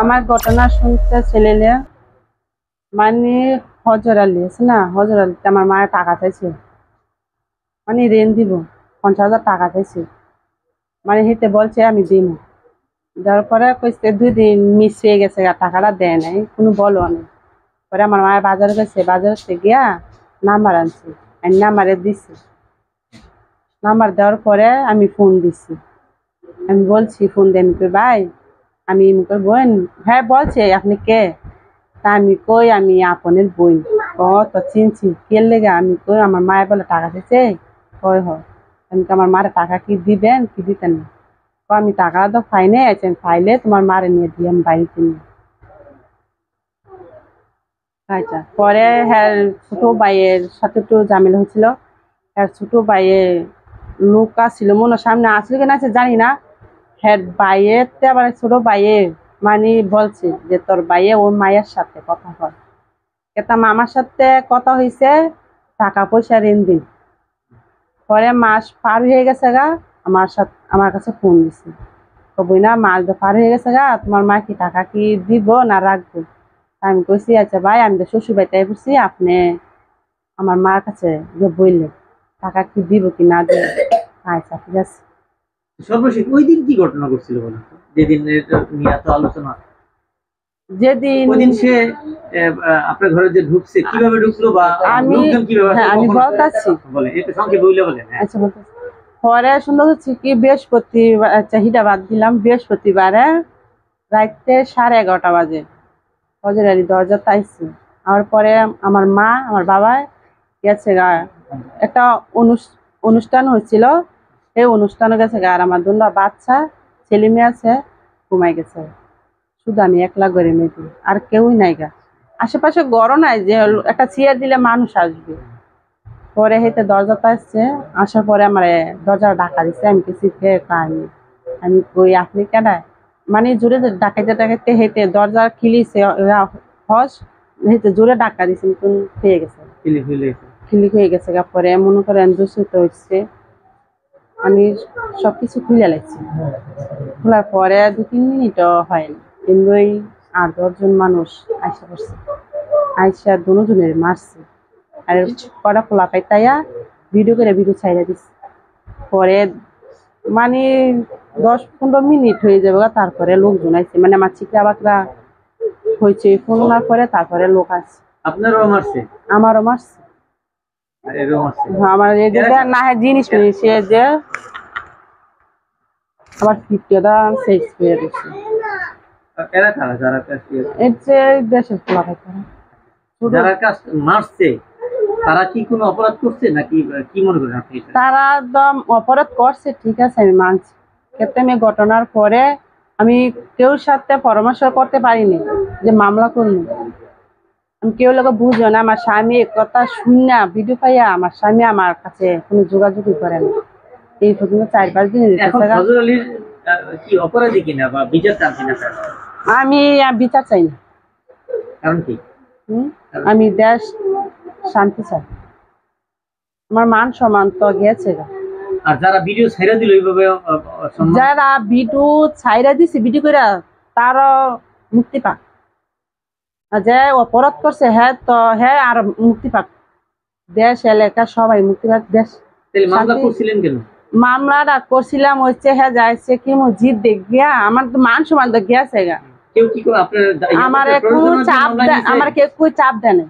আমার ঘটনা শুনতে ছেলেলে মানে হজর আলী আছে না, হজর আলীতে আমার মায়ের টাকা চাইছে, মানে ঋণ দিব 50,000 টাকা চাইছে, মানে হেতে বলছে আমি দিব। দেওয়ার পরে কইছে 2 দিন মিস হয়ে গেছে, টাকাটা দেয় নাই, কোনো বলো না। পরে আমার মায়ের বাজারে গেছে, বাজারে গিয়া নাম্বার আনছে, আমি নাম্বারে দিছি। নাম্বার দেওয়ার পরে আমি ফোন দিছি, আমি বলছি ফোন দেন ভাই আমি বোন। হ্যাঁ বলছে আপনি কে? তা আমি কই আমি আপনের বোন। ও তো চিনছি, কে লেগে? আমি কই আমার মায়ের বলে টাকা দিচ্ছে। কই হয় আমি আমার মারে টাকা কি দিবেন কি দিতেন না? আমি টাকা তো ফাইনে আছেন, ফাইলে তোমার মারে নিয়ে দিই আমি বাড়িতে নিয়ে। আচ্ছা, পরে হ্যাঁ ছোট ভাইয়ের সাথে একটু ঝামেলা হয়েছিল। হ্যাঁ ছোট ভাইয়ের লোক আসছিল, মনে সামনে আসলে কিনা আছে জানি না। হ্যাঁ ভাইয়ের আবার ছোট ভাইয়ের মানে বলছে যে তোর ভাইয়ে ওর মায়ের সাথে কথা হয়, এটা মামার সাথে কথা হয়েছে টাকা পয়সা ঋণ দিন। পরে মাস পার হয়ে গেছে গা, আমার কাছে ফোন দিছে, কবই না মাস পার হয়ে গেছে গা, তোমার মা কি টাকা কি দিব না রাখবো? আমি কইছি আচ্ছা ভাই আমি তো শ্বশুর বাড়িতে বসছি, আপনি আমার মার কাছে বললেন টাকা কি দিব কি না দিব। আচ্ছা ঠিক আছে। সর্বশেষ ওই দিন কি ঘটনা ঘটছিল বলুন তো, যেদিন নিয়ে এত আলোচনা? যেদিন ওই দিন সে আপনার ঘরে যে ঢুকছে, কিভাবে ঢুকলো বা লোকজন কিভাবে? আমি বলতাছি, বলেন একটু সংক্ষেপে বলে বলেন। আচ্ছা বলতাছি। পরে সুন্দর হচ্ছে কি বৃহস্পতিবার, চাহিদা বাদ দিলাম, বৃহস্পতিবারে রাইতে 11:30 বাজে হজর আলী দরজা তাইছে। আমার পরে আমার মা আমার বাবা গেছে গা, একটা অনুষ্ঠান হয়েছিল, এই অনুষ্ঠানে গেছে গা। আর আমার দুটো বাচ্চা ছেলে মেয়ে আছে, ঘুমাই গেছে, শুধু আমি একলা ঘরে মেয়েছি, আর কেউই নাই গা। আশেপাশে গড় নাই যে একটা চেয়ার দিলে মানুষ আসবে। পরে হেঁটে দরজাতে আসছে, আসার পরে আমার দরজা ডাকা দিচ্ছে। আমি কিছু আমি কই আপনি কেডায়, মানে জোরে ডাকাইতে ডাকাইতে হেঁটে দরজা খিলিছে, হস হেঁটে জোরে ডাকা দিচ্ছে, পেয়ে গেছে, ক্লিক হয়ে গেছে। পরে মনে করেন দূষিত হচ্ছে, আমি সবকিছু খুলে লাগছি। খোলার পরে 2-3 মিনিটও হয়নি, কিন্তু ওই 8-10 জন মানুষ আইসা পড়ছে, আইসা দুজনের মারছে। আর কটা খোলা পাইতাইয়া ভিডিও ছাইড়া দিচ্ছে। পরে মানে 10-15 মিনিট হয়ে যাবে, তারপরে লোকজন আইছে, মানে আমার চিকরা বাকরা হয়েছে ফোনার পরে তারপরে লোক আসছে। আপনারও মারছে? আমারও মারছে। আমার না জিনিস সে যে আমার ফিটটা শেষ করে দিচ্ছে। দেশের খোলা পাইতাম যারা মারছে তারা কি কোনো অপরাধ করছে নাকি কি মনে করেন আপনি? তারা একদম অপরাধ করছে, ঠিক আছে আমি মানছি, কিন্তু আমি ঘটনার পরে আমি কেউ সাথে পরামর্শ করতে পারিনি যে মামলা করবো। আমি কেউ লোক বুঝো না, আমার স্বামী কথা শুনে ভিডিও পাইয়া আমার স্বামী আমার কাছে কোনো যোগাযোগই করে না এই পর্যন্ত 4-5 দিন। কি অপরাধী কিনা বা বিচার চান কিনা? আমি বিচার চাই না। কারণ কি? আমি দেশ শান্তি চাই, আমার মান সম্মান তো গেছে। আর যারা ভিডিও ছাইরা দিল এইভাবে, যারা ভিডিও ছাইরা দিছে ভিডিও করে তারা মুক্তি পাক, যে অপরাধ করছে হ্যাঁ তো হ্যাঁ আর মুক্তি পাক, দেশ এলাকা সবাই মুক্তি পাক। দেশ মামলা করছিলেন কেন? মামলাটা করছিলাম হচ্ছে হ্যাঁ যাইছে কি মসজিদ দেখ গিয়া, আমার তো মান সম্মান তো গেছে গা। কেউ কি আপনার আমার কোনো চাপ, আমার কেউ চাপ দেয় না।